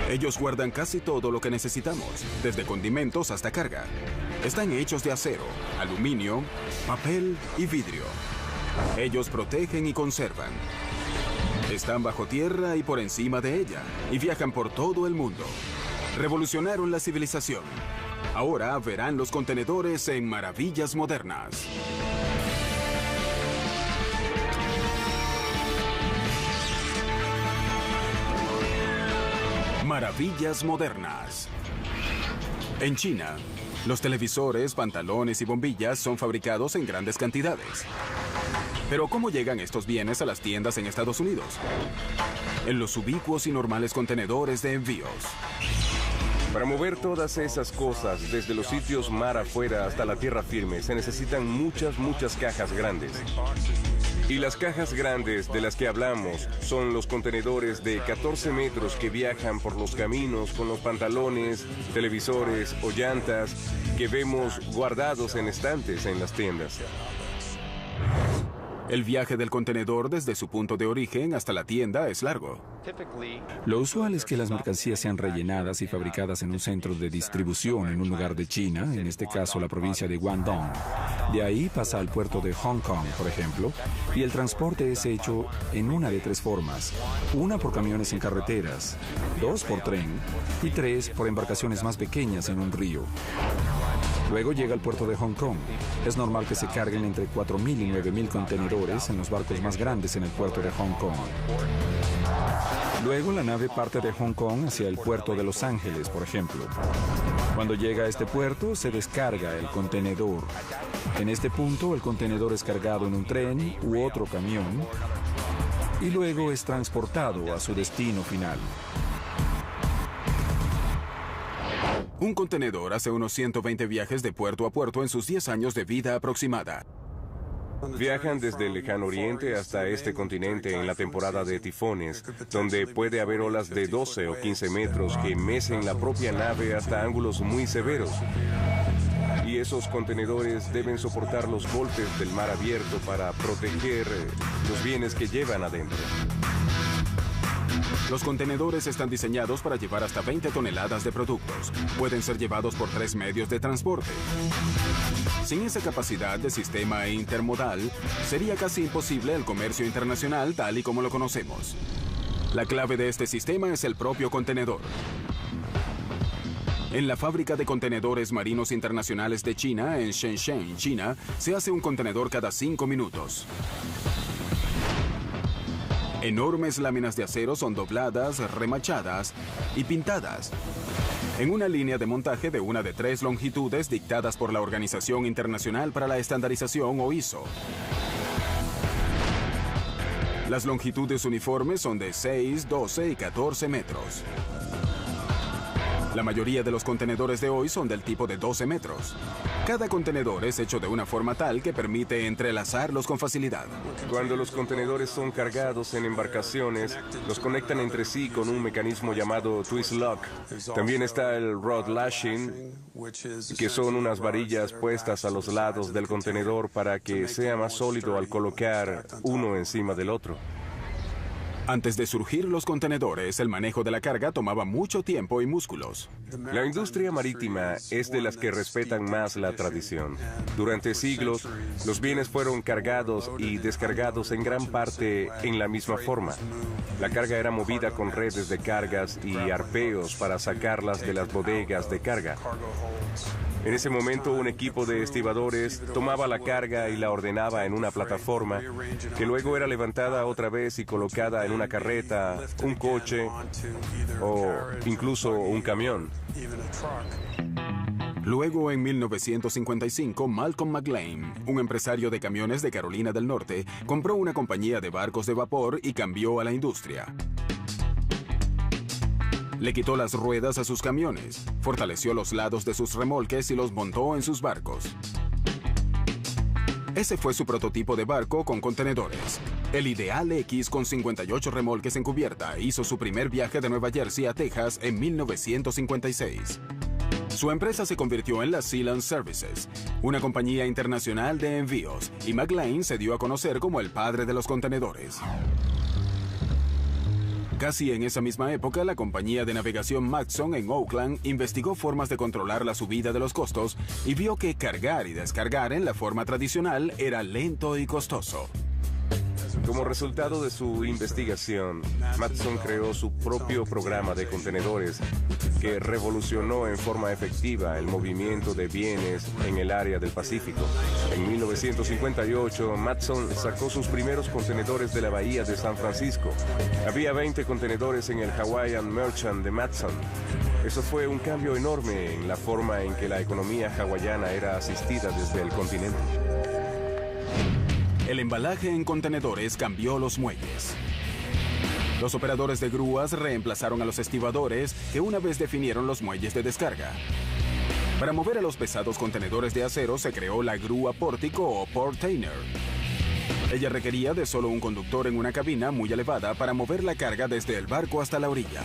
Ellos guardan casi todo lo que necesitamos, desde condimentos hasta carga. Están hechos de acero, aluminio, papel y vidrio. Ellos protegen y conservan. Están bajo tierra y por encima de ella, y viajan por todo el mundo. Revolucionaron la civilización. Ahora verán los contenedores en Maravillas Modernas. Maravillas Modernas. En China, los televisores, pantalones y bombillas son fabricados en grandes cantidades. Pero ¿cómo llegan estos bienes a las tiendas en Estados Unidos? En los ubicuos y normales contenedores de envíos. Para mover todas esas cosas desde los sitios mar afuera hasta la tierra firme se necesitan muchas cajas grandes. Y las cajas grandes de las que hablamos son los contenedores de 14 metros que viajan por los caminos con los pantalones, televisores o llantas que vemos guardados en estantes en las tiendas. El viaje del contenedor desde su punto de origen hasta la tienda es largo. Lo usual es que las mercancías sean rellenadas y fabricadas en un centro de distribución en un lugar de China, en este caso la provincia de Guangdong. De ahí pasa al puerto de Hong Kong, por ejemplo, y el transporte es hecho en una de 3 formas. 1 por camiones en carreteras, 2 por tren y 3 por embarcaciones más pequeñas en un río. Luego llega al puerto de Hong Kong. Es normal que se carguen entre 4.000 y 9.000 contenedores en los barcos más grandes en el puerto de Hong Kong. Luego la nave parte de Hong Kong hacia el puerto de Los Ángeles, por ejemplo. Cuando llega a este puerto, se descarga el contenedor. En este punto, el contenedor es cargado en un tren u otro camión y luego es transportado a su destino final. Un contenedor hace unos 120 viajes de puerto a puerto en sus 10 años de vida aproximada. Viajan desde el lejano oriente hasta este continente en la temporada de tifones, donde puede haber olas de 12 o 15 metros que mecen la propia nave hasta ángulos muy severos. Y esos contenedores deben soportar los golpes del mar abierto para proteger los bienes que llevan adentro. Los contenedores están diseñados para llevar hasta 20 toneladas de productos. Pueden ser llevados por 3 medios de transporte. Sin esa capacidad de sistema intermodal, sería casi imposible el comercio internacional tal y como lo conocemos. La clave de este sistema es el propio contenedor. En la fábrica de contenedores marinos internacionales de China, en Shenzhen, China, se hace un contenedor cada 5 minutos. Enormes láminas de acero son dobladas, remachadas y pintadas en una línea de montaje de una de 3 longitudes dictadas por la Organización Internacional para la Estandarización o ISO. Las longitudes uniformes son de 6, 12 y 14 metros. La mayoría de los contenedores de hoy son del tipo de 12 metros. Cada contenedor es hecho de una forma tal que permite entrelazarlos con facilidad. Cuando los contenedores son cargados en embarcaciones, los conectan entre sí con un mecanismo llamado twist lock. También está el rod lashing, que son unas varillas puestas a los lados del contenedor para que sea más sólido al colocar uno encima del otro. Antes de surgir los contenedores, el manejo de la carga tomaba mucho tiempo y músculos. La industria marítima es de las que respetan más la tradición. Durante siglos, los bienes fueron cargados y descargados en gran parte en la misma forma. La carga era movida con redes de cargas y arpeos para sacarlas de las bodegas de carga. En ese momento, un equipo de estibadores tomaba la carga y la ordenaba en una plataforma, que luego era levantada otra vez y colocada en una carreta, un coche o incluso un camión. Luego, en 1955, Malcolm McLean, un empresario de camiones de Carolina del Norte, compró una compañía de barcos de vapor y cambió a la industria. Le quitó las ruedas a sus camiones, fortaleció los lados de sus remolques y los montó en sus barcos. Ese fue su prototipo de barco con contenedores. El Ideal X con 58 remolques en cubierta hizo su primer viaje de Nueva Jersey a Texas en 1956. Su empresa se convirtió en la Sealand Services, una compañía internacional de envíos, y McLean se dio a conocer como el padre de los contenedores. Casi en esa misma época, la compañía de navegación Matson en Oakland investigó formas de controlar la subida de los costos y vio que cargar y descargar en la forma tradicional era lento y costoso. Como resultado de su investigación, Matson creó su propio programa de contenedores que revolucionó en forma efectiva el movimiento de bienes en el área del Pacífico. En 1958, Matson sacó sus primeros contenedores de la bahía de San Francisco. Había 20 contenedores en el Hawaiian Merchant de Matson. Eso fue un cambio enorme en la forma en que la economía hawaiana era asistida desde el continente. El embalaje en contenedores cambió los muelles. Los operadores de grúas reemplazaron a los estibadores, que una vez definieron los muelles de descarga. Para mover a los pesados contenedores de acero se creó la grúa pórtico o portainer. Ella requería de solo un conductor en una cabina muy elevada para mover la carga desde el barco hasta la orilla.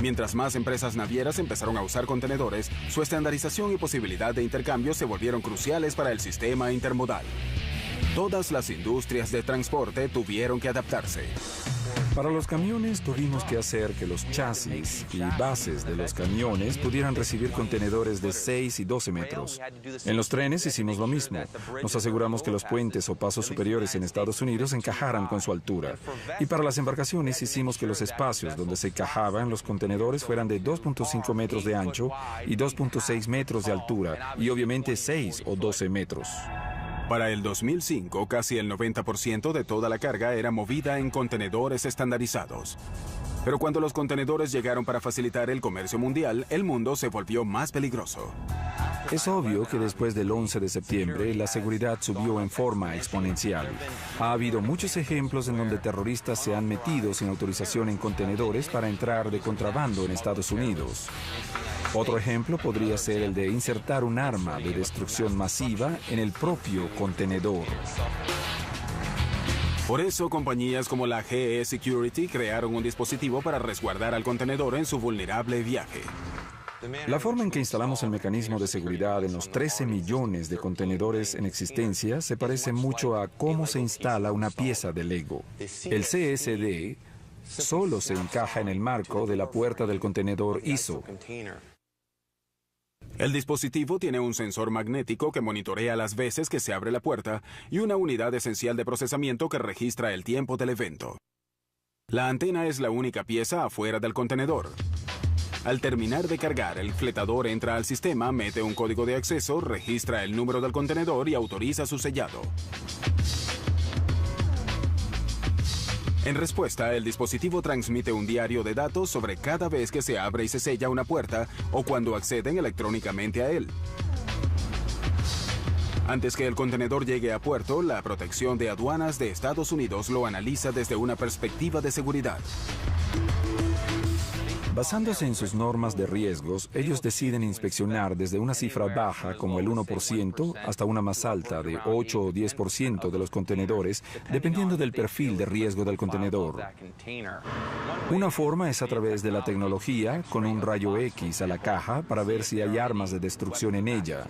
Mientras más empresas navieras empezaron a usar contenedores, su estandarización y posibilidad de intercambio se volvieron cruciales para el sistema intermodal. Todas las industrias de transporte tuvieron que adaptarse. Para los camiones tuvimos que hacer que los chasis y bases de los camiones pudieran recibir contenedores de 6 y 12 metros. En los trenes hicimos lo mismo. Nos aseguramos que los puentes o pasos superiores en Estados Unidos encajaran con su altura. Y para las embarcaciones hicimos que los espacios donde se encajaban los contenedores fueran de 2.5 metros de ancho y 2.6 metros de altura y obviamente 6 o 12 metros. Para el 2005, casi el 90% de toda la carga era movida en contenedores estandarizados. Pero cuando los contenedores llegaron para facilitar el comercio mundial, el mundo se volvió más peligroso. Es obvio que después del 11 de septiembre, la seguridad subió en forma exponencial. Ha habido muchos ejemplos en donde terroristas se han metido sin autorización en contenedores para entrar de contrabando en Estados Unidos. Otro ejemplo podría ser el de insertar un arma de destrucción masiva en el propio contenedor. Por eso, compañías como la GE Security crearon un dispositivo para resguardar al contenedor en su vulnerable viaje. La forma en que instalamos el mecanismo de seguridad en los 13 millones de contenedores en existencia se parece mucho a cómo se instala una pieza de Lego. El CSD solo se encaja en el marco de la puerta del contenedor ISO. El dispositivo tiene un sensor magnético que monitorea las veces que se abre la puerta y una unidad esencial de procesamiento que registra el tiempo del evento. La antena es la única pieza afuera del contenedor. Al terminar de cargar, el fletador entra al sistema, mete un código de acceso, registra el número del contenedor y autoriza su sellado. En respuesta, el dispositivo transmite un diario de datos sobre cada vez que se abre y se sella una puerta o cuando acceden electrónicamente a él. Antes que el contenedor llegue a puerto, la protección de aduanas de Estados Unidos lo analiza desde una perspectiva de seguridad. Basándose en sus normas de riesgos, ellos deciden inspeccionar desde una cifra baja como el 1% hasta una más alta de 8 o 10% de los contenedores, dependiendo del perfil de riesgo del contenedor. Una forma es a través de la tecnología, con un rayo X a la caja para ver si hay armas de destrucción en ella.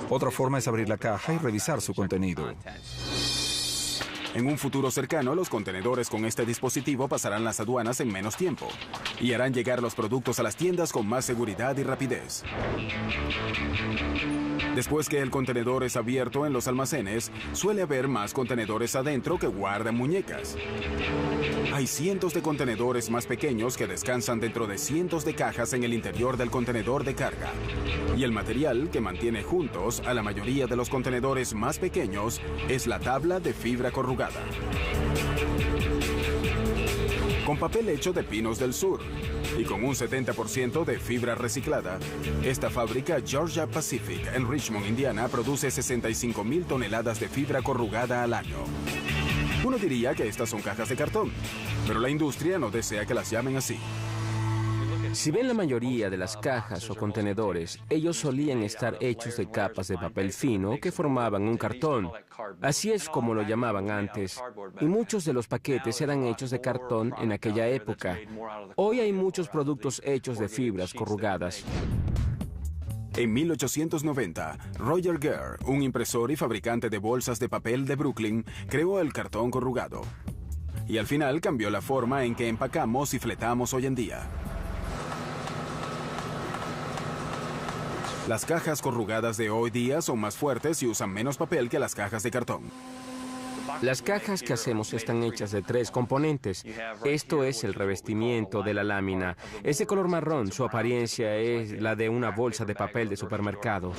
Otra forma es abrir la caja y revisar su contenido. En un futuro cercano, los contenedores con este dispositivo pasarán las aduanas en menos tiempo y harán llegar los productos a las tiendas con más seguridad y rapidez. Después que el contenedor es abierto en los almacenes, suele haber más contenedores adentro que guardan muñecas. Hay cientos de contenedores más pequeños que descansan dentro de cientos de cajas en el interior del contenedor de carga. Y el material que mantiene juntos a la mayoría de los contenedores más pequeños es la tabla de fibra corrugada. Con papel hecho de pinos del sur y con un 70% de fibra reciclada, esta fábrica Georgia Pacific en Richmond, Indiana, produce 65,000 toneladas de fibra corrugada al año. Uno diría que estas son cajas de cartón, pero la industria no desea que las llamen así. Si ven la mayoría de las cajas o contenedores, ellos solían estar hechos de capas de papel fino que formaban un cartón. Así es como lo llamaban antes. Y muchos de los paquetes eran hechos de cartón en aquella época. Hoy hay muchos productos hechos de fibras corrugadas. En 1890, Roger Gere, un impresor y fabricante de bolsas de papel de Brooklyn, creó el cartón corrugado. y al final cambió la forma en que empacamos y fletamos hoy en día. Las cajas corrugadas de hoy día son más fuertes y usan menos papel que las cajas de cartón. Las cajas que hacemos están hechas de 3 componentes. Esto es el revestimiento de la lámina. Es de color marrón. Su apariencia es la de una bolsa de papel de supermercado.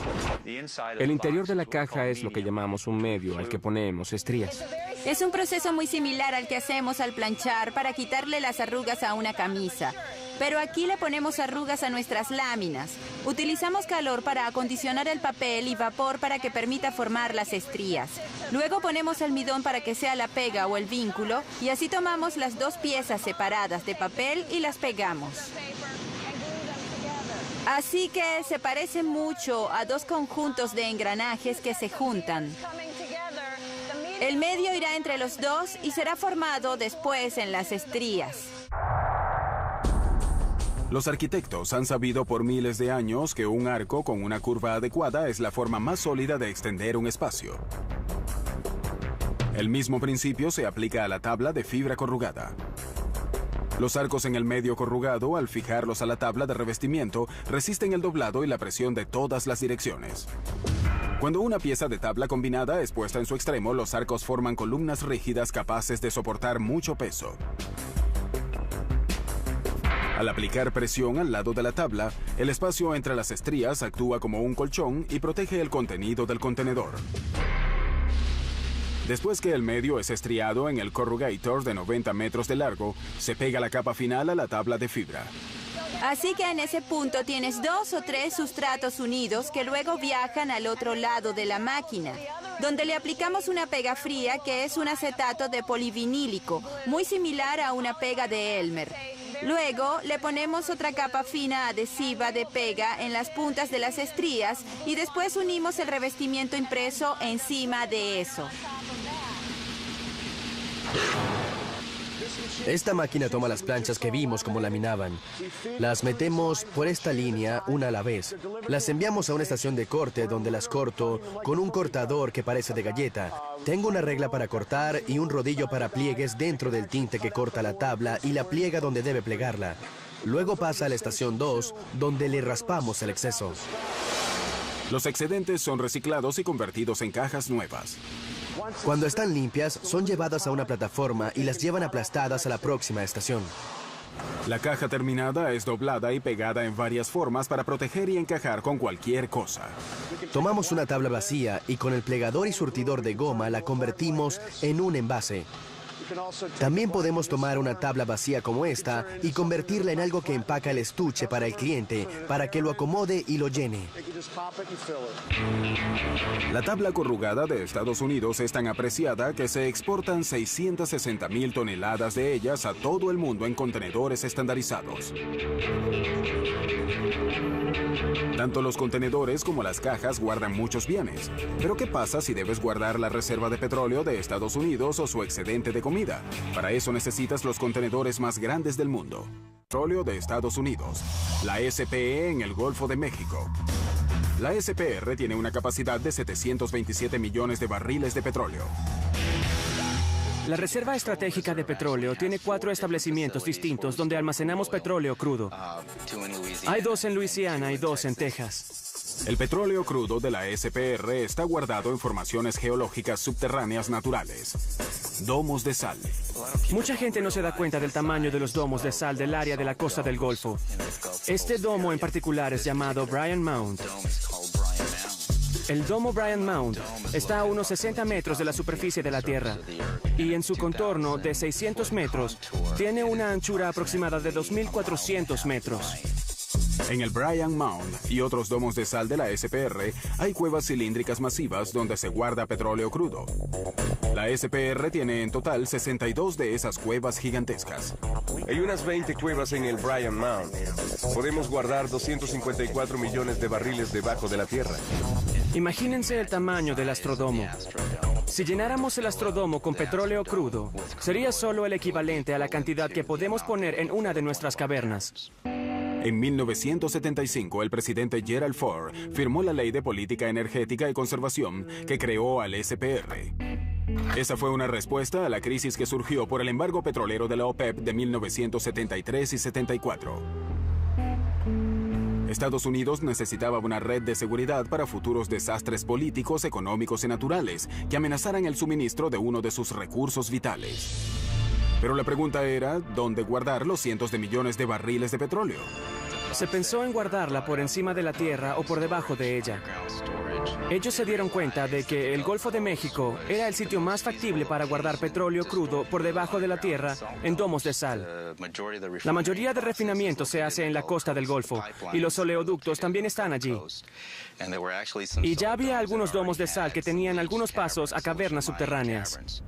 El interior de la caja es lo que llamamos un medio, al que ponemos estrías. Es un proceso muy similar al que hacemos al planchar para quitarle las arrugas a una camisa. Pero aquí le ponemos arrugas a nuestras láminas. Utilizamos calor para acondicionar el papel y vapor para que permita formar las estrías. Luego ponemos almidón para que sea la pega o el vínculo y así tomamos las 2 piezas separadas de papel y las pegamos. Así que se parece mucho a 2 conjuntos de engranajes que se juntan. El medio irá entre los 2 y será formado después en las estrías. Los arquitectos han sabido por miles de años que un arco con una curva adecuada es la forma más sólida de extender un espacio. El mismo principio se aplica a la tabla de fibra corrugada. Los arcos en el medio corrugado, al fijarlos a la tabla de revestimiento, resisten el doblado y la presión de todas las direcciones. Cuando una pieza de tabla combinada es puesta en su extremo, los arcos forman columnas rígidas capaces de soportar mucho peso. Al aplicar presión al lado de la tabla, el espacio entre las estrías actúa como un colchón y protege el contenido del contenedor. Después que el medio es estriado en el corrugator de 90 metros de largo, se pega la capa final a la tabla de fibra. Así que en ese punto tienes 2 o 3 sustratos unidos que luego viajan al otro lado de la máquina, donde le aplicamos una pega fría que es un acetato de polivinílico, muy similar a una pega de Elmer. Luego le ponemos otra capa fina adhesiva de pega en las puntas de las estrías y después unimos el revestimiento impreso encima de eso. Esta máquina toma las planchas que vimos como laminaban. Las metemos por esta línea una a la vez. Las enviamos a una estación de corte donde las corto con un cortador que parece de galleta. Tengo una regla para cortar y un rodillo para pliegues dentro del tinte que corta la tabla y la pliega donde debe plegarla. Luego pasa a la estación 2, donde le raspamos el exceso. Los excedentes son reciclados y convertidos en cajas nuevas. Cuando están limpias, son llevadas a una plataforma y las llevan aplastadas a la próxima estación. La caja terminada es doblada y pegada en varias formas para proteger y encajar con cualquier cosa. Tomamos una tabla vacía y con el plegador y surtidor de goma la convertimos en un envase. También podemos tomar una tabla vacía como esta y convertirla en algo que empaca el estuche para el cliente, para que lo acomode y lo llene. La tabla corrugada de Estados Unidos es tan apreciada que se exportan 660,000 toneladas de ellas a todo el mundo en contenedores estandarizados. Tanto los contenedores como las cajas guardan muchos bienes. Pero ¿qué pasa si debes guardar la reserva de petróleo de Estados Unidos o su excedente de comida? Para eso necesitas los contenedores más grandes del mundo. Petróleo de Estados Unidos, la SPE en el Golfo de México. La SPR tiene una capacidad de 727 millones de barriles de petróleo. La Reserva Estratégica de Petróleo tiene 4 establecimientos distintos donde almacenamos petróleo crudo. Hay 2 en Luisiana y 2 en Texas. El petróleo crudo de la SPR está guardado en formaciones geológicas subterráneas naturales. Domos de sal. Mucha gente no se da cuenta del tamaño de los domos de sal del área de la costa del Golfo. Este domo en particular es llamado Bryant Mound. El domo Bryant Mound está a unos 60 metros de la superficie de la Tierra y en su contorno de 600 metros tiene una anchura aproximada de 2.400 metros. En el Bryant Mound y otros domos de sal de la SPR hay cuevas cilíndricas masivas donde se guarda petróleo crudo. La SPR tiene en total 62 de esas cuevas gigantescas. Hay unas 20 cuevas en el Bryant Mound. Podemos guardar 254 millones de barriles debajo de la tierra. Imagínense el tamaño del Astrodomo. Si llenáramos el Astrodomo con petróleo crudo, sería solo el equivalente a la cantidad que podemos poner en una de nuestras cavernas. En 1975, el presidente Gerald Ford firmó la Ley de Política Energética y Conservación que creó al SPR. Esa fue una respuesta a la crisis que surgió por el embargo petrolero de la OPEP de 1973 y 74. Estados Unidos necesitaba una red de seguridad para futuros desastres políticos, económicos y naturales que amenazaran el suministro de uno de sus recursos vitales. Pero la pregunta era, ¿dónde guardar los cientos de millones de barriles de petróleo? Se pensó en guardarla por encima de la tierra o por debajo de ella. Ellos se dieron cuenta de que el Golfo de México era el sitio más factible para guardar petróleo crudo por debajo de la tierra en domos de sal. La mayoría de refinamiento se hace en la costa del Golfo y los oleoductos también están allí. Y ya había algunos domos de sal que tenían algunos pasos a cavernas subterráneas.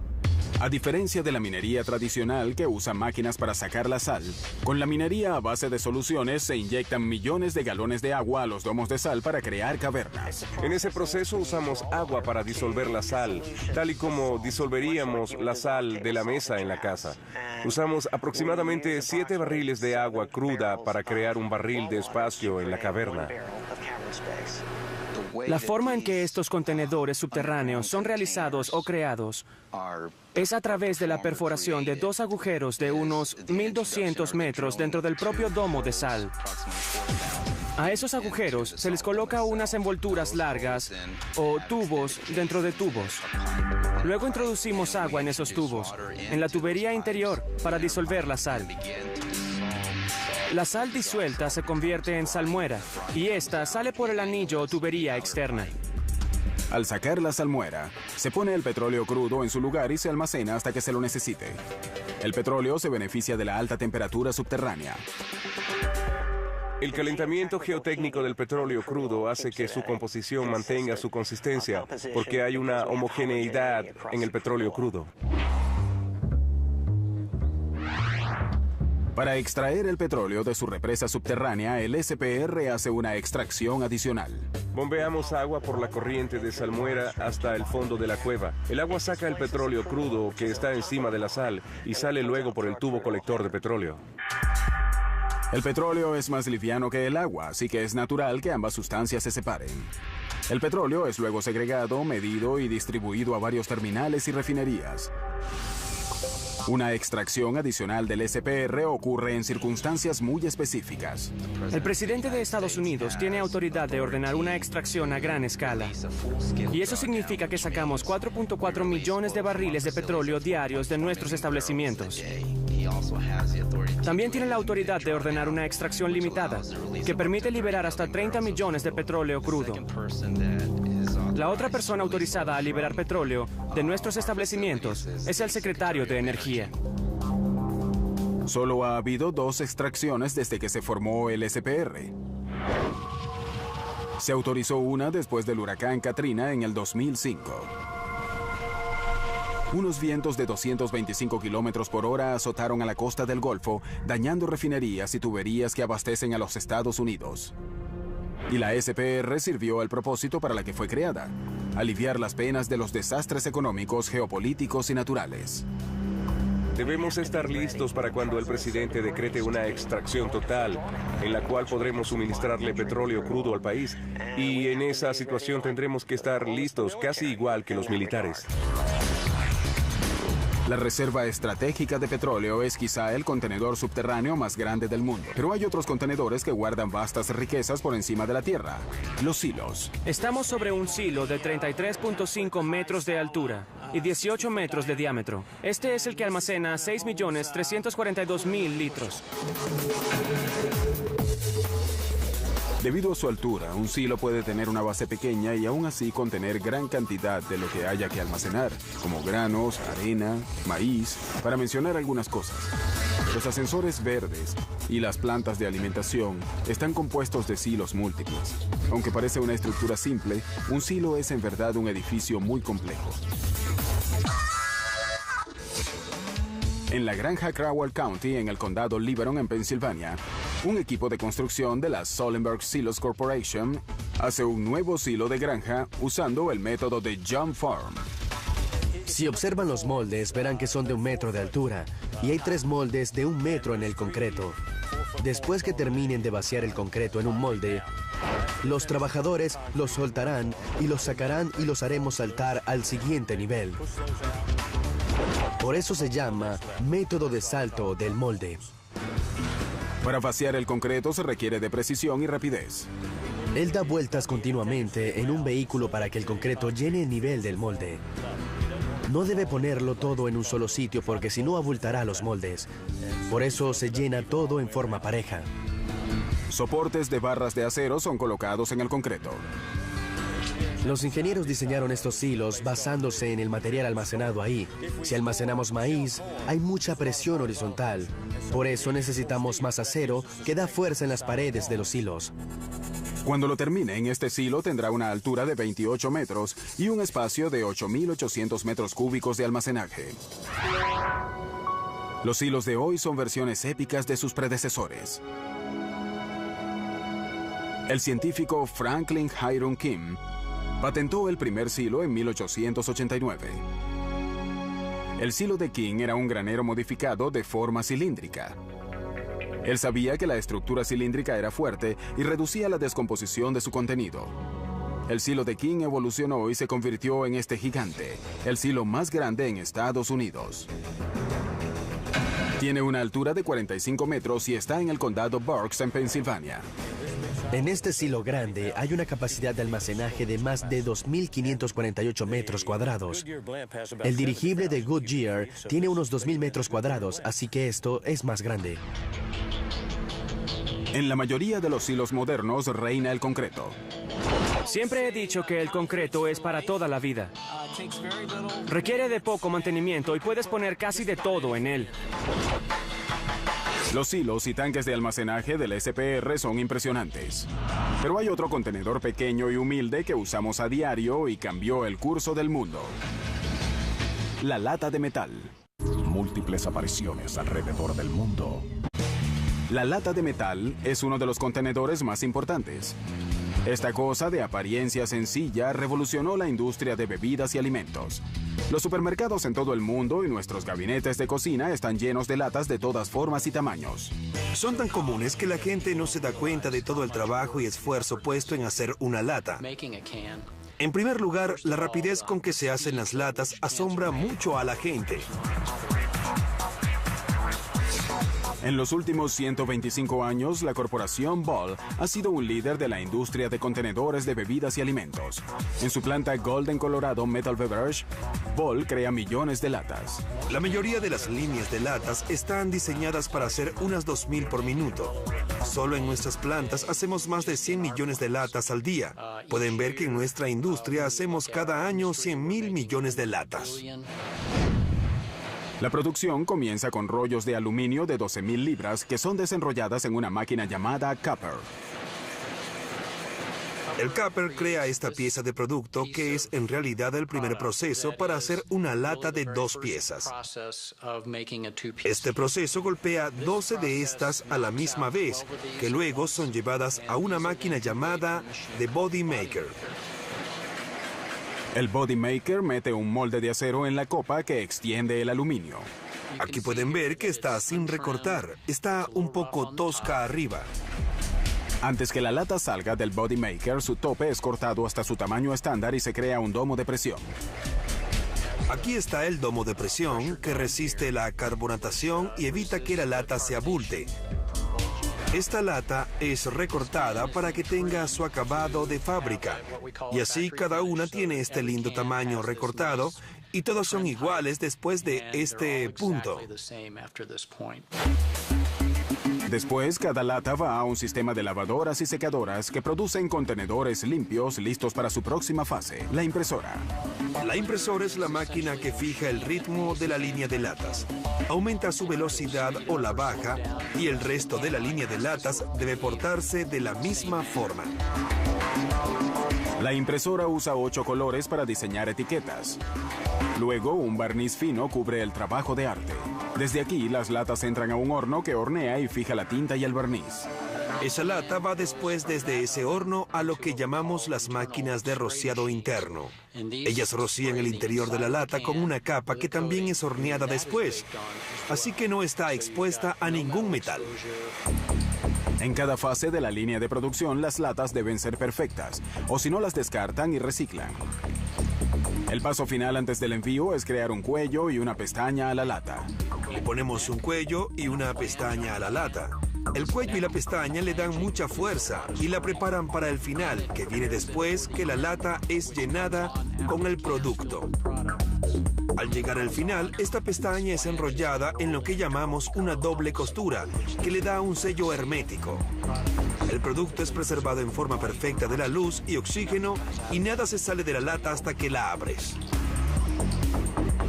A diferencia de la minería tradicional que usa máquinas para sacar la sal, con la minería a base de soluciones se inyectan millones de galones de agua a los domos de sal para crear cavernas. En ese proceso usamos agua para disolver la sal, tal y como disolveríamos la sal de la mesa en la casa. Usamos aproximadamente 7 barriles de agua cruda para crear un barril de espacio en la caverna. La forma en que estos contenedores subterráneos son realizados o creados es a través de la perforación de 2 agujeros de unos 1.200 metros dentro del propio domo de sal. A esos agujeros se les coloca unas envolturas largas o tubos dentro de tubos. Luego introducimos agua en esos tubos, en la tubería interior, para disolver la sal. La sal disuelta se convierte en salmuera y esta sale por el anillo o tubería externa. Al sacar la salmuera, se pone el petróleo crudo en su lugar y se almacena hasta que se lo necesite. El petróleo se beneficia de la alta temperatura subterránea. El calentamiento geotécnico del petróleo crudo hace que su composición mantenga su consistencia, porque hay una homogeneidad en el petróleo crudo. Para extraer el petróleo de su represa subterránea, el SPR hace una extracción adicional. Bombeamos agua por la corriente de salmuera hasta el fondo de la cueva. El agua saca el petróleo crudo que está encima de la sal y sale luego por el tubo colector de petróleo. El petróleo es más liviano que el agua, así que es natural que ambas sustancias se separen. El petróleo es luego segregado, medido y distribuido a varios terminales y refinerías. Una extracción adicional del SPR ocurre en circunstancias muy específicas. El presidente de Estados Unidos tiene autoridad de ordenar una extracción a gran escala. Y eso significa que sacamos 4.4 millones de barriles de petróleo diarios de nuestros establecimientos. También tiene la autoridad de ordenar una extracción limitada, que permite liberar hasta 30 millones de petróleo crudo. La otra persona autorizada a liberar petróleo de nuestros establecimientos es el secretario de Energía. Solo ha habido 2 extracciones desde que se formó el SPR. Se autorizó una después del huracán Katrina en el 2005. Unos vientos de 225 kilómetros por hora azotaron a la costa del Golfo, dañando refinerías y tuberías que abastecen a los Estados Unidos. Y la SPR sirvió al propósito para la que fue creada: aliviar las penas de los desastres económicos, geopolíticos y naturales. Debemos estar listos para cuando el presidente decrete una extracción total, en la cual podremos suministrarle petróleo crudo al país. Y en esa situación tendremos que estar listos, casi igual que los militares. La reserva estratégica de petróleo es quizá el contenedor subterráneo más grande del mundo. Pero hay otros contenedores que guardan vastas riquezas por encima de la tierra: los silos. Estamos sobre un silo de 33.5 metros de altura y 18 metros de diámetro. Este es el que almacena 6.342.000 litros. Debido a su altura, un silo puede tener una base pequeña y aún así contener gran cantidad de lo que haya que almacenar, como granos, arena, maíz, para mencionar algunas cosas. Los ascensores verdes y las plantas de alimentación están compuestos de silos múltiples. Aunque parece una estructura simple, un silo es en verdad un edificio muy complejo. En la granja Crowell County, en el condado Liberon, en Pensilvania, un equipo de construcción de la Sollenberg Silos Corporation hace un nuevo silo de granja usando el método de Jump Form. Si observan los moldes, verán que son de 1 metro de altura y hay 3 moldes de 1 metro en el concreto. Después que terminen de vaciar el concreto en un molde, los trabajadores los soltarán y los sacarán y los haremos saltar al siguiente nivel. Por eso se llama método de salto del molde. Para vaciar el concreto se requiere de precisión y rapidez. Él da vueltas continuamente en un vehículo para que el concreto llene el nivel del molde. No debe ponerlo todo en un solo sitio porque si no abultará los moldes. Por eso se llena todo en forma pareja. Soportes de barras de acero son colocados en el concreto. Los ingenieros diseñaron estos silos basándose en el material almacenado ahí. Si almacenamos maíz, hay mucha presión horizontal. Por eso necesitamos más acero que da fuerza en las paredes de los silos. Cuando lo termine en este silo tendrá una altura de 28 metros y un espacio de 8.800 metros cúbicos de almacenaje. Los silos de hoy son versiones épicas de sus predecesores. El científico Franklin Hiram King patentó el primer silo en 1889. El silo de King era un granero modificado de forma cilíndrica. Él sabía que la estructura cilíndrica era fuerte y reducía la descomposición de su contenido. El silo de King evolucionó y se convirtió en este gigante, el silo más grande en Estados Unidos. Tiene una altura de 45 metros y está en el condado Berks, en Pensilvania. En este silo grande hay una capacidad de almacenaje de más de 2.548 metros cuadrados. El dirigible de Goodyear tiene unos 2.000 metros cuadrados, así que esto es más grande. En la mayoría de los silos modernos reina el concreto. Siempre he dicho que el concreto es para toda la vida. Requiere de poco mantenimiento y puedes poner casi de todo en él. Los silos y tanques de almacenaje del SPR son impresionantes. Pero hay otro contenedor pequeño y humilde que usamos a diario y cambió el curso del mundo. La lata de metal. Múltiples apariciones alrededor del mundo. La lata de metal es uno de los contenedores más importantes. Esta cosa de apariencia sencilla revolucionó la industria de bebidas y alimentos. Los supermercados en todo el mundo y nuestros gabinetes de cocina están llenos de latas de todas formas y tamaños. Son tan comunes que la gente no se da cuenta de todo el trabajo y esfuerzo puesto en hacer una lata. En primer lugar, la rapidez con que se hacen las latas asombra mucho a la gente. En los últimos 125 años, la corporación Ball ha sido un líder de la industria de contenedores de bebidas y alimentos. En su planta Golden, Colorado Metal Beverage, Ball crea millones de latas. La mayoría de las líneas de latas están diseñadas para hacer unas 2.000 por minuto. Solo en nuestras plantas hacemos más de 100 millones de latas al día. Pueden ver que en nuestra industria hacemos cada año 100.000 millones de latas. La producción comienza con rollos de aluminio de 12.000 libras que son desenrolladas en una máquina llamada Capper. El Capper crea esta pieza de producto que es en realidad el primer proceso para hacer una lata de 2 piezas. Este proceso golpea 12 de estas a la misma vez, que luego son llevadas a una máquina llamada The Body Maker. El Body Maker mete un molde de acero en la copa que extiende el aluminio. Aquí pueden ver que está sin recortar, está un poco tosca arriba. Antes que la lata salga del Body Maker, su tope es cortado hasta su tamaño estándar y se crea un domo de presión. Aquí está el domo de presión que resiste la carbonatación y evita que la lata se abulte. Esta lata es recortada para que tenga su acabado de fábrica. Y así cada una tiene este lindo tamaño recortado y todos son iguales después de este punto. Después, cada lata va a un sistema de lavadoras y secadoras que producen contenedores limpios listos para su próxima fase, la impresora. La impresora es la máquina que fija el ritmo de la línea de latas. Aumenta su velocidad o la baja y el resto de la línea de latas debe portarse de la misma forma. La impresora usa 8 colores para diseñar etiquetas. Luego, un barniz fino cubre el trabajo de arte. Desde aquí, las latas entran a un horno que hornea y fija la tinta y el barniz. Esa lata va después desde ese horno a lo que llamamos las máquinas de rociado interno. Ellas rocían el interior de la lata con una capa que también es horneada después, así que no está expuesta a ningún metal. En cada fase de la línea de producción, las latas deben ser perfectas, o si no las descartan y reciclan. El paso final antes del envío es crear un cuello y una pestaña a la lata. Le ponemos un cuello y una pestaña a la lata. El cuello y la pestaña le dan mucha fuerza y la preparan para el final, que viene después que la lata es llenada con el producto. Al llegar al final, esta pestaña es enrollada en lo que llamamos una doble costura, que le da un sello hermético. El producto es preservado en forma perfecta de la luz y oxígeno y nada se sale de la lata hasta que la abres.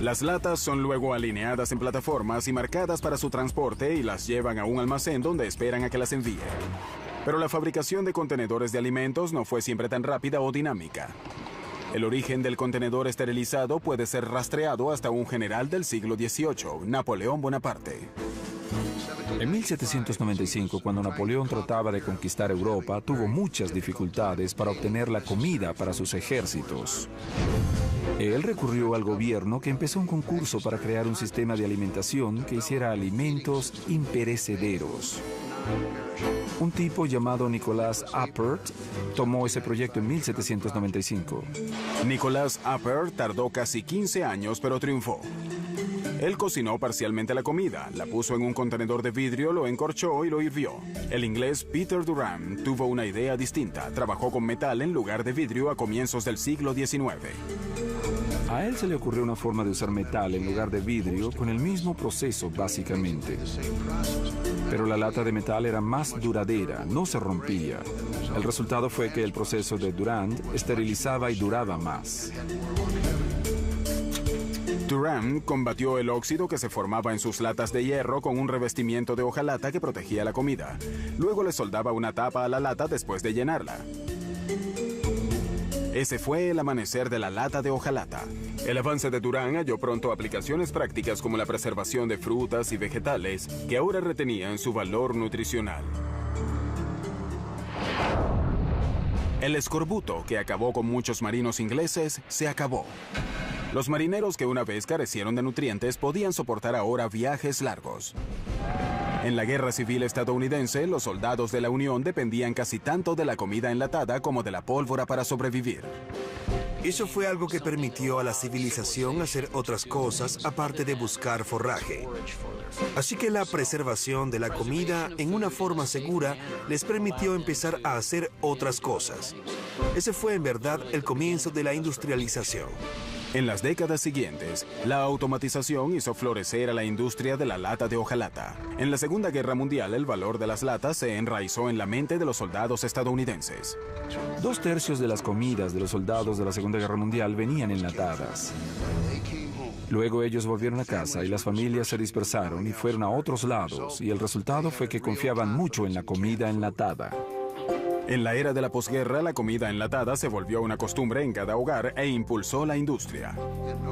Las latas son luego alineadas en plataformas y marcadas para su transporte y las llevan a un almacén donde esperan a que las envíen. Pero la fabricación de contenedores de alimentos no fue siempre tan rápida o dinámica. El origen del contenedor esterilizado puede ser rastreado hasta un general del siglo XVIII, Napoleón Bonaparte. En 1795, cuando Napoleón trataba de conquistar Europa, tuvo muchas dificultades para obtener la comida para sus ejércitos. Él recurrió al gobierno, que empezó un concurso para crear un sistema de alimentación que hiciera alimentos imperecederos. Un tipo llamado Nicolas Appert tomó ese proyecto en 1795. Nicolas Appert tardó casi 15 años, pero triunfó. Él cocinó parcialmente la comida, la puso en un contenedor de vidrio, lo encorchó y lo hirvió. El inglés Peter Durand tuvo una idea distinta. Trabajó con metal en lugar de vidrio a comienzos del siglo XIX. A él se le ocurrió una forma de usar metal en lugar de vidrio con el mismo proceso, básicamente. Pero la lata de metal era más duradera, no se rompía. El resultado fue que el proceso de Durand esterilizaba y duraba más. Durand combatió el óxido que se formaba en sus latas de hierro con un revestimiento de hojalata que protegía la comida. Luego le soldaba una tapa a la lata después de llenarla. Ese fue el amanecer de la lata de hojalata. El avance de Durand halló pronto aplicaciones prácticas como la preservación de frutas y vegetales, que ahora retenían su valor nutricional. El escorbuto, que acabó con muchos marinos ingleses, se acabó. Los marineros que una vez carecieron de nutrientes podían soportar ahora viajes largos. En la Guerra Civil estadounidense, los soldados de la Unión dependían casi tanto de la comida enlatada como de la pólvora para sobrevivir. Eso fue algo que permitió a la civilización hacer otras cosas aparte de buscar forraje. Así que la preservación de la comida en una forma segura les permitió empezar a hacer otras cosas. Ese fue en verdad el comienzo de la industrialización. En las décadas siguientes, la automatización hizo florecer a la industria de la lata de hojalata. En la Segunda Guerra Mundial, el valor de las latas se enraizó en la mente de los soldados estadounidenses. 2/3 de las comidas de los soldados de la Segunda Guerra Mundial venían enlatadas. Luego ellos volvieron a casa y las familias se dispersaron y fueron a otros lados, y el resultado fue que confiaban mucho en la comida enlatada. En la era de la posguerra, la comida enlatada se volvió una costumbre en cada hogar e impulsó la industria.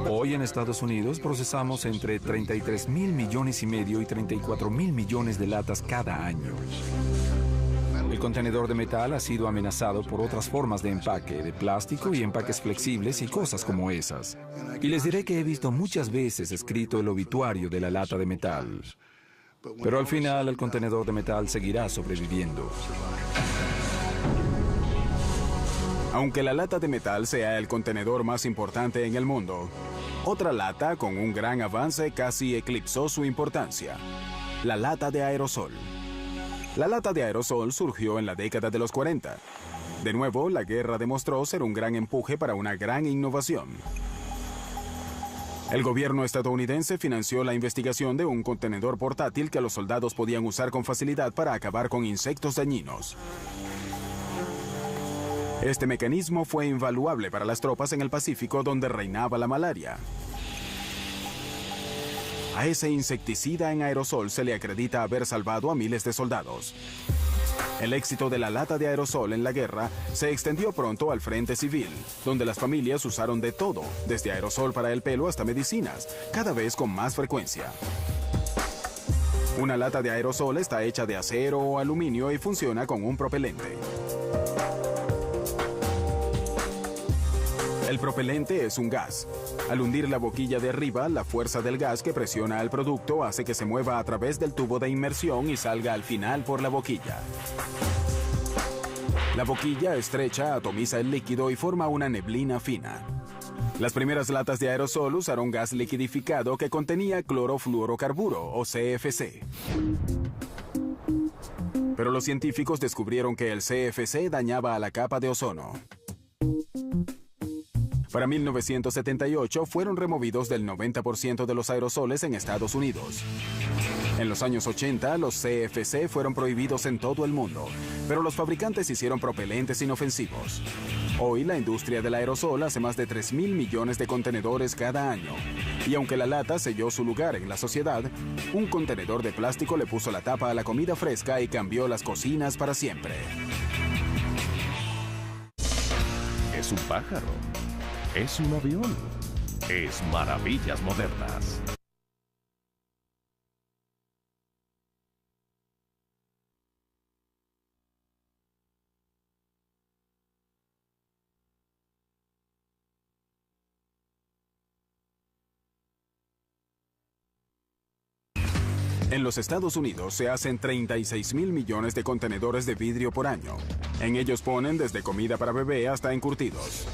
Hoy en Estados Unidos procesamos entre 33.000 millones y medio y 34.000 millones de latas cada año. El contenedor de metal ha sido amenazado por otras formas de empaque, de plástico y empaques flexibles y cosas como esas. Y les diré que he visto muchas veces escrito el obituario de la lata de metal. Pero al final el contenedor de metal seguirá sobreviviendo. Aunque la lata de metal sea el contenedor más importante en el mundo, otra lata con un gran avance casi eclipsó su importancia: la lata de aerosol. La lata de aerosol surgió en la década de los 40. De nuevo, la guerra demostró ser un gran empuje para una gran innovación. El gobierno estadounidense financió la investigación de un contenedor portátil que los soldados podían usar con facilidad para acabar con insectos dañinos. Este mecanismo fue invaluable para las tropas en el Pacífico, donde reinaba la malaria. A ese insecticida en aerosol se le acredita haber salvado a miles de soldados. El éxito de la lata de aerosol en la guerra se extendió pronto al frente civil, donde las familias usaron de todo, desde aerosol para el pelo hasta medicinas, cada vez con más frecuencia. Una lata de aerosol está hecha de acero o aluminio y funciona con un propelente. El propelente es un gas. Al hundir la boquilla de arriba, la fuerza del gas que presiona al producto hace que se mueva a través del tubo de inmersión y salga al final por la boquilla. La boquilla estrecha atomiza el líquido y forma una neblina fina. Las primeras latas de aerosol usaron gas liquidificado que contenía clorofluorocarburo, o CFC. Pero los científicos descubrieron que el CFC dañaba a la capa de ozono. Para 1978 fueron removidos del 90% de los aerosoles en Estados Unidos. En los años 80, los CFC fueron prohibidos en todo el mundo, pero los fabricantes hicieron propelentes inofensivos. Hoy, la industria del aerosol hace más de 3.000 millones de contenedores cada año. Y aunque la lata selló su lugar en la sociedad, un contenedor de plástico le puso la tapa a la comida fresca y cambió las cocinas para siempre. ¿Es un pájaro? ¿Es un avión? Es Maravillas Modernas. En los Estados Unidos se hacen 36.000 millones de contenedores de vidrio por año. En ellos ponen desde comida para bebé hasta encurtidos.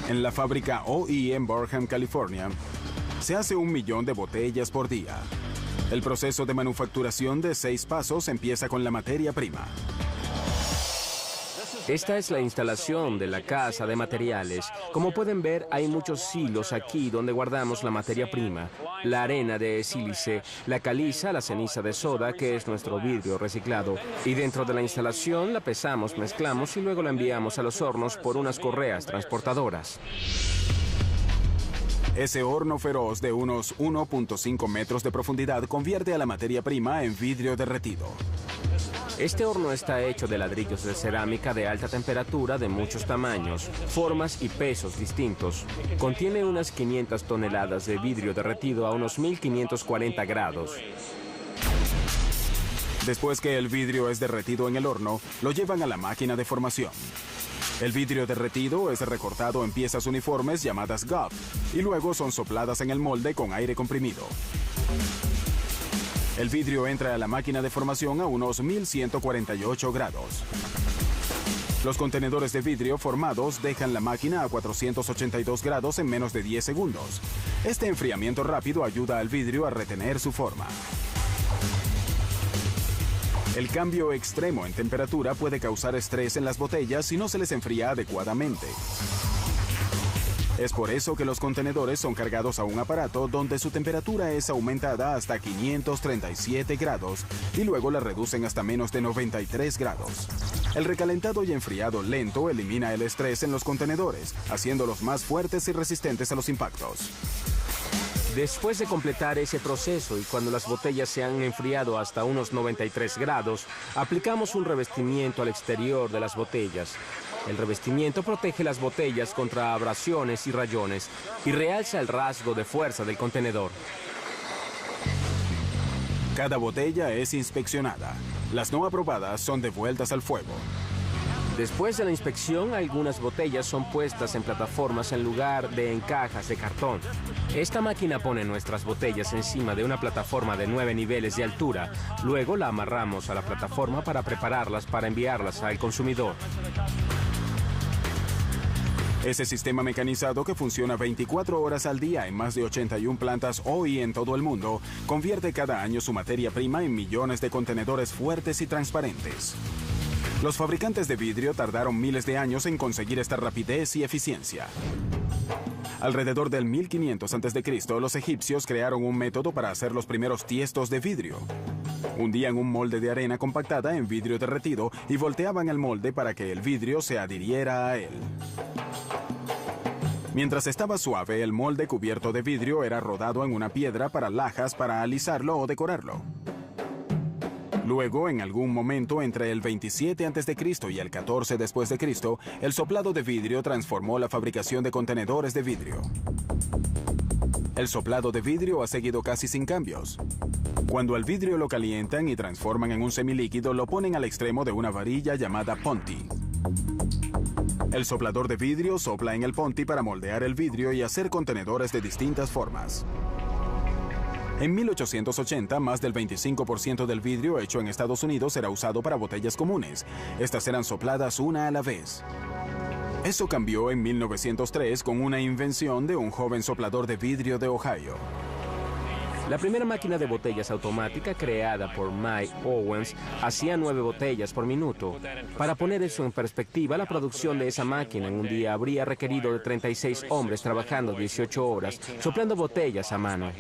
En la fábrica OE en Burbank, California, se hace 1 millón de botellas por día. El proceso de manufacturación de 6 pasos empieza con la materia prima. Esta es la instalación de la casa de materiales. Como pueden ver, hay muchos silos aquí donde guardamos la materia prima, la arena de sílice, la caliza, la ceniza de soda, que es nuestro vidrio reciclado. Y dentro de la instalación la pesamos, mezclamos y luego la enviamos a los hornos por unas correas transportadoras. Ese horno feroz de unos 1.5 metros de profundidad convierte a la materia prima en vidrio derretido. Este horno está hecho de ladrillos de cerámica de alta temperatura de muchos tamaños, formas y pesos distintos. Contiene unas 500 toneladas de vidrio derretido a unos 1540 grados. Después que el vidrio es derretido en el horno, lo llevan a la máquina de formación. El vidrio derretido es recortado en piezas uniformes llamadas GUP y luego son sopladas en el molde con aire comprimido. El vidrio entra a la máquina de formación a unos 1148 grados. Los contenedores de vidrio formados dejan la máquina a 482 grados en menos de 10 segundos. Este enfriamiento rápido ayuda al vidrio a retener su forma. El cambio extremo en temperatura puede causar estrés en las botellas si no se les enfría adecuadamente. Es por eso que los contenedores son cargados a un aparato donde su temperatura es aumentada hasta 537 grados y luego la reducen hasta menos de 93 grados. El recalentado y enfriado lento elimina el estrés en los contenedores, haciéndolos más fuertes y resistentes a los impactos. Después de completar ese proceso y cuando las botellas se han enfriado hasta unos 93 grados, aplicamos un revestimiento al exterior de las botellas. El revestimiento protege las botellas contra abrasiones y rayones y realza el rasgo de fuerza del contenedor. Cada botella es inspeccionada. Las no aprobadas son devueltas al fuego. Después de la inspección, algunas botellas son puestas en plataformas en lugar de en cajas de cartón. Esta máquina pone nuestras botellas encima de una plataforma de 9 niveles de altura. Luego la amarramos a la plataforma para prepararlas para enviarlas al consumidor. Ese sistema mecanizado que funciona 24 horas al día en más de 81 plantas hoy en todo el mundo, convierte cada año su materia prima en millones de contenedores fuertes y transparentes. Los fabricantes de vidrio tardaron miles de años en conseguir esta rapidez y eficiencia. Alrededor del 1500 a.C., los egipcios crearon un método para hacer los primeros tiestos de vidrio. Hundían un molde de arena compactada en vidrio derretido y volteaban el molde para que el vidrio se adhiriera a él. Mientras estaba suave, el molde cubierto de vidrio era rodado en una piedra para lajas para alisarlo o decorarlo. Luego, en algún momento entre el 27 a.C. y el 14 después de Cristo, el soplado de vidrio transformó la fabricación de contenedores de vidrio. El soplado de vidrio ha seguido casi sin cambios. Cuando el vidrio lo calientan y transforman en un semilíquido, lo ponen al extremo de una varilla llamada ponti. El soplador de vidrio sopla en el Ponti para moldear el vidrio y hacer contenedores de distintas formas. En 1880, más del 25% del vidrio hecho en Estados Unidos era usado para botellas comunes. Estas eran sopladas una a la vez. Eso cambió en 1903 con una invención de un joven soplador de vidrio de Ohio. La primera máquina de botellas automática creada por Mike Owens hacía 9 botellas por minuto. Para poner eso en perspectiva, la producción de esa máquina en un día habría requerido de 36 hombres trabajando 18 horas, soplando botellas a mano.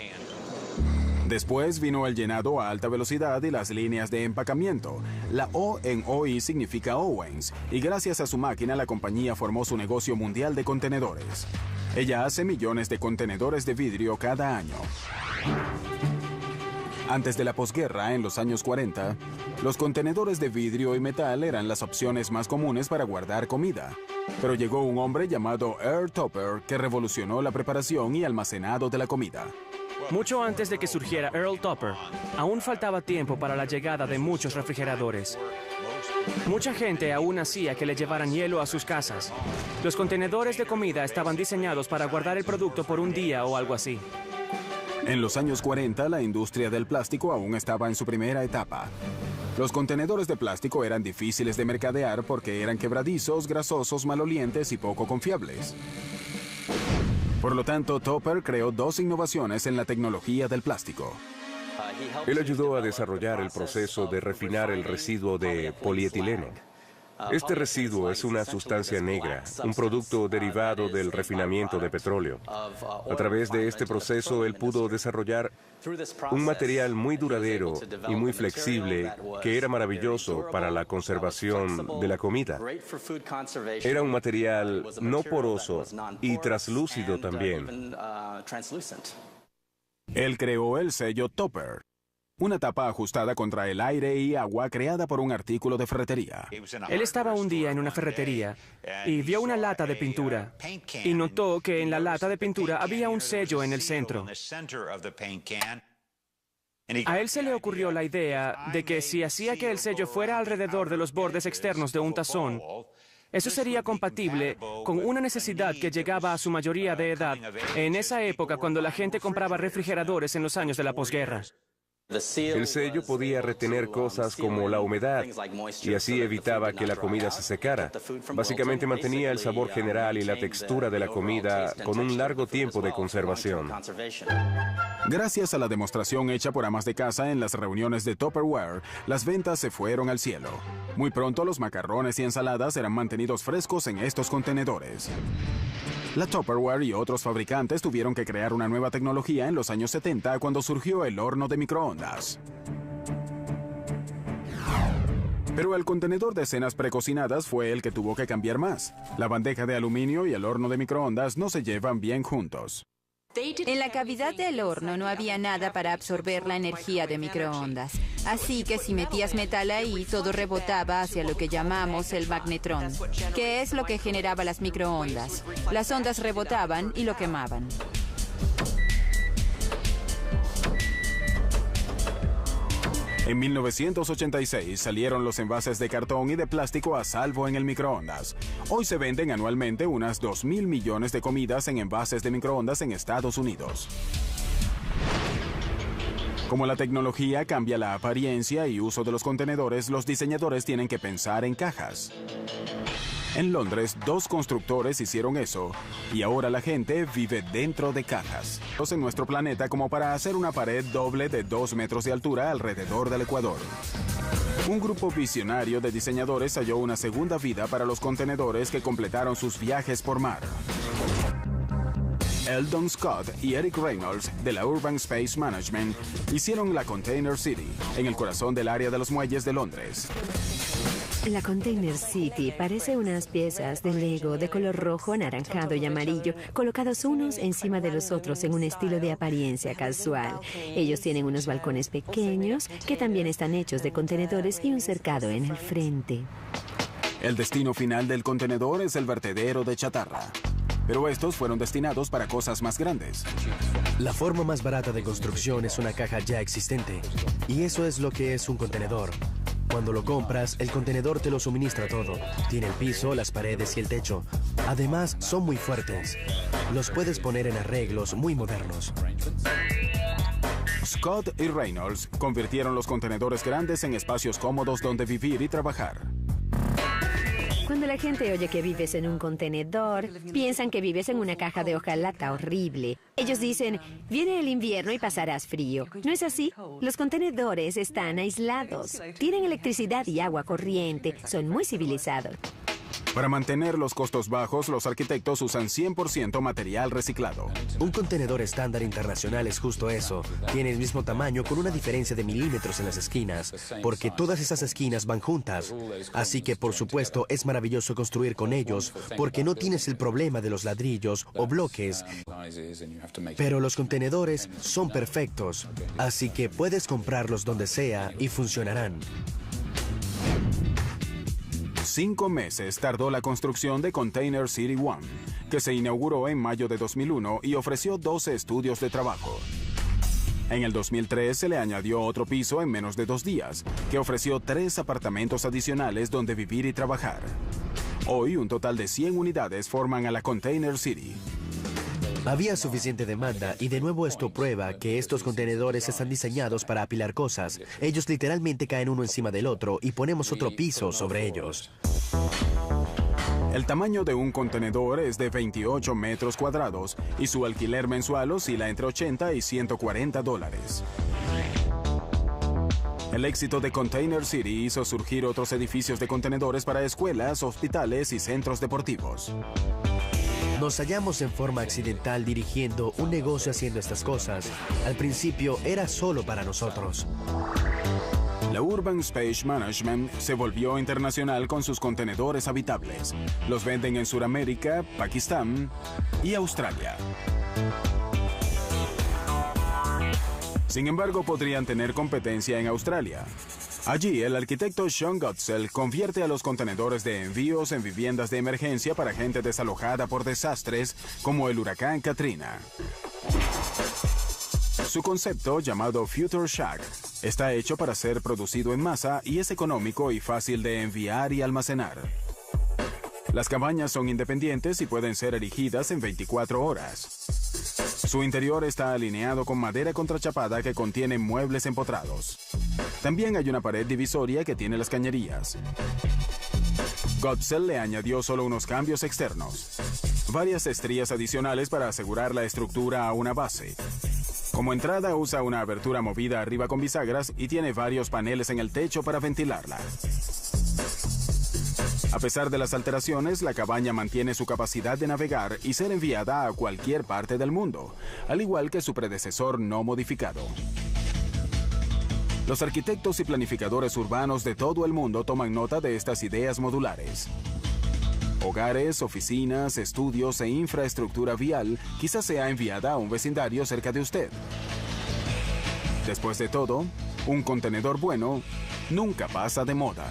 Después vino el llenado a alta velocidad y las líneas de empacamiento. La O en OI significa Owens, y gracias a su máquina la compañía formó su negocio mundial de contenedores. Ella hace millones de contenedores de vidrio cada año. Antes de la posguerra, en los años 40, los contenedores de vidrio y metal eran las opciones más comunes para guardar comida. Pero llegó un hombre llamado Earl Tupper que revolucionó la preparación y almacenado de la comida. Mucho antes de que surgiera Earl Tupper, aún faltaba tiempo para la llegada de muchos refrigeradores. Mucha gente aún hacía que le llevaran hielo a sus casas. Los contenedores de comida estaban diseñados para guardar el producto por un día o algo así. En los años 40, la industria del plástico aún estaba en su primera etapa. Los contenedores de plástico eran difíciles de mercadear porque eran quebradizos, grasosos, malolientes y poco confiables. Por lo tanto, Tupper creó 2 innovaciones en la tecnología del plástico. Él ayudó a desarrollar el proceso de refinar el residuo de polietileno. Este residuo es una sustancia negra, un producto derivado del refinamiento de petróleo. A través de este proceso, él pudo desarrollar un material muy duradero y muy flexible que era maravilloso para la conservación de la comida. Era un material no poroso y traslúcido también. Él creó el sello Tupper, una tapa ajustada contra el aire y agua creada por un artículo de ferretería. Él estaba un día en una ferretería y vio una lata de pintura y notó que en la lata de pintura había un sello en el centro. A él se le ocurrió la idea de que si hacía que el sello fuera alrededor de los bordes externos de un tazón, eso sería compatible con una necesidad que llegaba a su mayoría de edad en esa época cuando la gente compraba refrigeradores en los años de la posguerra. El sello podía retener cosas como la humedad y así evitaba que la comida se secara. Básicamente mantenía el sabor general y la textura de la comida con un largo tiempo de conservación. Gracias a la demostración hecha por amas de casa en las reuniones de Tupperware, las ventas se fueron al cielo. Muy pronto los macarrones y ensaladas eran mantenidos frescos en estos contenedores. La Tupperware y otros fabricantes tuvieron que crear una nueva tecnología en los años 70 cuando surgió el horno de microondas. Pero el contenedor de cenas precocinadas fue el que tuvo que cambiar más. La bandeja de aluminio y el horno de microondas no se llevan bien juntos. En la cavidad del horno no había nada para absorber la energía de microondas. Así que si metías metal ahí, todo rebotaba hacia lo que llamamos el magnetrón, que es lo que generaba las microondas. Las ondas rebotaban y lo quemaban. En 1986 salieron los envases de cartón y de plástico a salvo en el microondas. Hoy se venden anualmente unas 2.000 millones de comidas en envases de microondas en Estados Unidos. Como la tecnología cambia la apariencia y uso de los contenedores, los diseñadores tienen que pensar en cajas. En Londres, 2 constructores hicieron eso, y ahora la gente vive dentro de cajas. En nuestro planeta como para hacer una pared doble de 2 metros de altura alrededor del Ecuador. Un grupo visionario de diseñadores halló una segunda vida para los contenedores que completaron sus viajes por mar. Eldon Scott y Eric Reynolds, de la Urban Space Management, hicieron la Container City, en el corazón del área de los muelles de Londres. La Container City parece unas piezas de Lego de color rojo, anaranjado y amarillo, colocados unos encima de los otros en un estilo de apariencia casual. Ellos tienen unos balcones pequeños que también están hechos de contenedores y un cercado en el frente. El destino final del contenedor es el vertedero de chatarra. Pero estos fueron destinados para cosas más grandes. La forma más barata de construcción es una caja ya existente. Y eso es lo que es un contenedor. Cuando lo compras, el contenedor te lo suministra todo. Tiene el piso, las paredes y el techo. Además, son muy fuertes. Los puedes poner en arreglos muy modernos. Scott y Reynolds convirtieron los contenedores grandes en espacios cómodos donde vivir y trabajar. Cuando la gente oye que vives en un contenedor, piensan que vives en una caja de hojalata horrible. Ellos dicen, viene el invierno y pasarás frío. ¿No es así? Los contenedores están aislados. Tienen electricidad y agua corriente. Son muy civilizados. Para mantener los costos bajos, los arquitectos usan 100% material reciclado. Un contenedor estándar internacional es justo eso. Tiene el mismo tamaño con una diferencia de milímetros en las esquinas, porque todas esas esquinas van juntas. Así que, por supuesto, es maravilloso construir con ellos, porque no tienes el problema de los ladrillos o bloques. Pero los contenedores son perfectos, así que puedes comprarlos donde sea y funcionarán. 5 meses tardó la construcción de Container City One, que se inauguró en mayo de 2001 y ofreció 12 estudios de trabajo. En el 2003 se le añadió otro piso en menos de 2 días, que ofreció 3 apartamentos adicionales donde vivir y trabajar. Hoy, un total de 100 unidades forman a la Container City. Había suficiente demanda y de nuevo esto prueba que estos contenedores están diseñados para apilar cosas. Ellos literalmente caen uno encima del otro y ponemos otro piso sobre ellos. El tamaño de un contenedor es de 28 metros cuadrados y su alquiler mensual oscila entre $80 y $140. El éxito de Container City hizo surgir otros edificios de contenedores para escuelas, hospitales y centros deportivos. Nos hallamos en forma accidental dirigiendo un negocio haciendo estas cosas. Al principio era solo para nosotros. La Urban Space Management se volvió internacional con sus contenedores habitables. Los venden en Sudamérica, Pakistán y Australia. Sin embargo, podrían tener competencia en Australia. Allí, el arquitecto Sean Gottsell convierte a los contenedores de envíos en viviendas de emergencia para gente desalojada por desastres como el huracán Katrina. Su concepto, llamado Future Shack, está hecho para ser producido en masa y es económico y fácil de enviar y almacenar. Las cabañas son independientes y pueden ser erigidas en 24 horas. Su interior está alineado con madera contrachapada que contiene muebles empotrados. También hay una pared divisoria que tiene las cañerías. Gottsell le añadió solo unos cambios externos. Varias estrías adicionales para asegurar la estructura a una base. Como entrada usa una abertura movida arriba con bisagras y tiene varios paneles en el techo para ventilarla. A pesar de las alteraciones, la cabaña mantiene su capacidad de navegar y ser enviada a cualquier parte del mundo, al igual que su predecesor no modificado. Los arquitectos y planificadores urbanos de todo el mundo toman nota de estas ideas modulares. Hogares, oficinas, estudios e infraestructura vial quizás sea enviada a un vecindario cerca de usted. Después de todo, un contenedor bueno nunca pasa de moda.